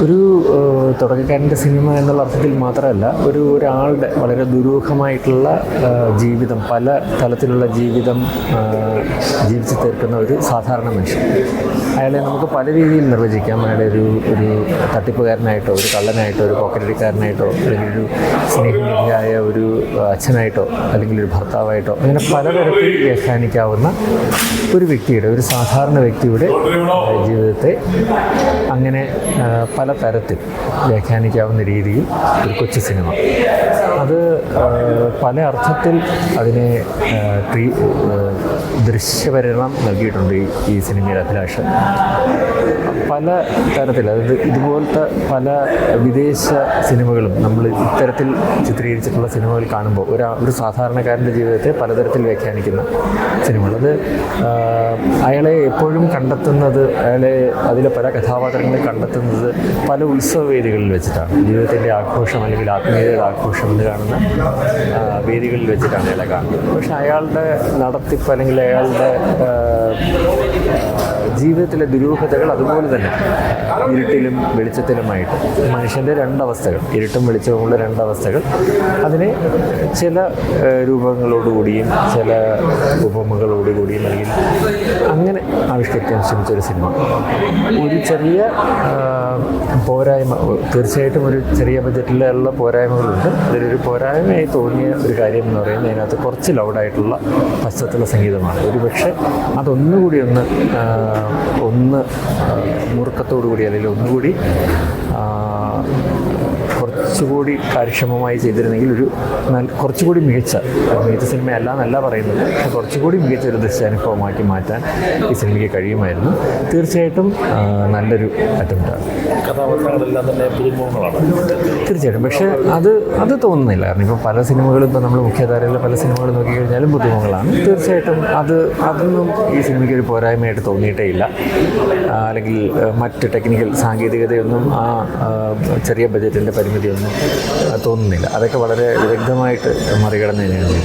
ഒരു തുടക്കക്കാരൻ്റെ സിനിമ എന്നുള്ള അർത്ഥത്തിൽ മാത്രമല്ല, ഒരാളുടെ വളരെ ദുരൂഹമായിട്ടുള്ള ജീവിതം, പല തലത്തിലുള്ള ജീവിതം ജീവിച്ചു തീർക്കുന്ന ഒരു സാധാരണ മനുഷ്യൻ. അയാളെ നമുക്ക് പല രീതിയിൽ നിർവചിക്കാം. അയാളെ ഒരു തട്ടിപ്പുകാരനായിട്ടോ, ഒരു കള്ളനായിട്ടോ, ഒരു പോക്കറ്റടിക്കാരനായിട്ടോ, അല്ലെങ്കിൽ ഒരു സ്നേഹിതയായ ഒരു അച്ഛനായിട്ടോ, അല്ലെങ്കിൽ ഒരു ഭർത്താവായിട്ടോ, അങ്ങനെ പലതരത്തിൽ വ്യാഖ്യാനിക്കാവുന്ന ഒരു വ്യക്തിയുടെ, ഒരു സാധാരണ വ്യക്തിയുടെ ജീവിതത്തെ അങ്ങനെ പല തരത്തിൽ വ്യാഖ്യാനിക്കാവുന്ന രീതിയിൽ ഒരു കൊച്ചു സിനിമ. അത് പല അർത്ഥത്തിൽ അതിനെ ദൃശ്യപരിണാമം നൽകിയിട്ടുണ്ട് ഈ സിനിമയുടെ അഭിലാഷം. പല തരത്തിൽ, അതായത് ഇതുപോലത്തെ പല വിദേശ സിനിമകളും നമ്മൾ ഇത്തരത്തിൽ ചിത്രീകരിച്ചിട്ടുള്ള സിനിമകൾ കാണുമ്പോൾ ഒരു സാധാരണക്കാരൻ്റെ ജീവിതത്തെ പലതരത്തിൽ വ്യാഖ്യാനിക്കുന്ന സിനിമകൾ. അത് അയാളെ എപ്പോഴും കണ്ടെത്തുന്നത്, അതിലെ പല കഥാപാത്രങ്ങളെ കണ്ടെത്തുന്നത് പല ഉത്സവവേദികളിൽ വെച്ചിട്ടാണ്. ജീവിതത്തിൻ്റെ ആഘോഷം അല്ലെങ്കിൽ ആത്മീയതയുടെ ആഘോഷം എന്ന് കാണുന്ന വേദികളിൽ വെച്ചിട്ടാണ് അയാളെ കാണുന്നത്. പക്ഷെ അയാളുടെ നടത്തിപ്പ് അല്ലെങ്കിൽ അയാളുടെ ജീവിതത്തിലെ ദുരൂഹതകൾ അതുപോലെ തന്നെ ഇരുട്ടിലും വെളിച്ചത്തിലുമായിട്ട് മനുഷ്യൻ്റെ രണ്ടവസ്ഥകൾ, ഇരുട്ടും വെളിച്ചവുമുള്ള രണ്ടവസ്ഥകൾ, അതിനെ ചില രൂപങ്ങളോടുകൂടിയും ചില ഉപമകളോടുകൂടിയും അല്ലെങ്കിൽ അങ്ങനെ ആവിഷ്കരിക്കാൻ ശ്രമിച്ചൊരു സിനിമ. ഒരു ചെറിയ പോരായ്മ, തീർച്ചയായിട്ടും ഒരു ചെറിയ ബജറ്റിലുള്ള പോരായ്മകളുണ്ട്. അതിലൊരു പോരായ്മയായി തോന്നിയ ഒരു കാര്യം എന്ന് പറയുന്നത്, അതിനകത്ത് കുറച്ച് ലൗഡായിട്ടുള്ള പശ്ചാത്തല സംഗീതമാണ്. ഒരുപക്ഷെ അതൊന്നുകൂടി ഒന്ന് മുറുക്കത്തോടു കൂടി, അല്ലെങ്കിൽ ഒന്നുകൂടി കുറച്ചുകൂടി കാര്യക്ഷമമായി ചെയ്തിരുന്നെങ്കിൽ കുറച്ചുകൂടി മികച്ച സിനിമയല്ല എന്നല്ല പറയുന്നത്, പക്ഷെ കുറച്ചുകൂടി മികച്ച ഒരു ദൃശ്യാനുഭവമാക്കി മാറ്റാൻ ഈ സിനിമയ്ക്ക് കഴിയുമായിരുന്നു. തീർച്ചയായിട്ടും നല്ലൊരു അറ്റംപ്റ്റാണ്. കഥാപാത്രങ്ങളെല്ലാം തന്നെ പുതുമുഖങ്ങളാണ് തീർച്ചയായിട്ടും. പക്ഷേ അത് തോന്നുന്നില്ല. കാരണം ഇപ്പോൾ പല സിനിമകളും, ഇപ്പോൾ നമ്മൾ മുഖ്യധാരയിലെ പല സിനിമകൾ നോക്കിക്കഴിഞ്ഞാലും പുതുമുഖങ്ങളാണ്. തീർച്ചയായിട്ടും അതൊന്നും ഈ സിനിമയ്ക്ക് ഒരു പോരായ്മയായിട്ട് തോന്നിയിട്ടേ ഇല്ല. അല്ലെങ്കിൽ മറ്റ് ടെക്നിക്കൽ സാങ്കേതികതയൊന്നും ആ ചെറിയ ബജറ്റിൻ്റെ പരിമിതിയൊന്നും തോന്നുന്നില്ല. അതൊക്കെ വളരെ വിദഗ്ധമായിട്ട് മറികടന്ന് തന്നെയാണ്.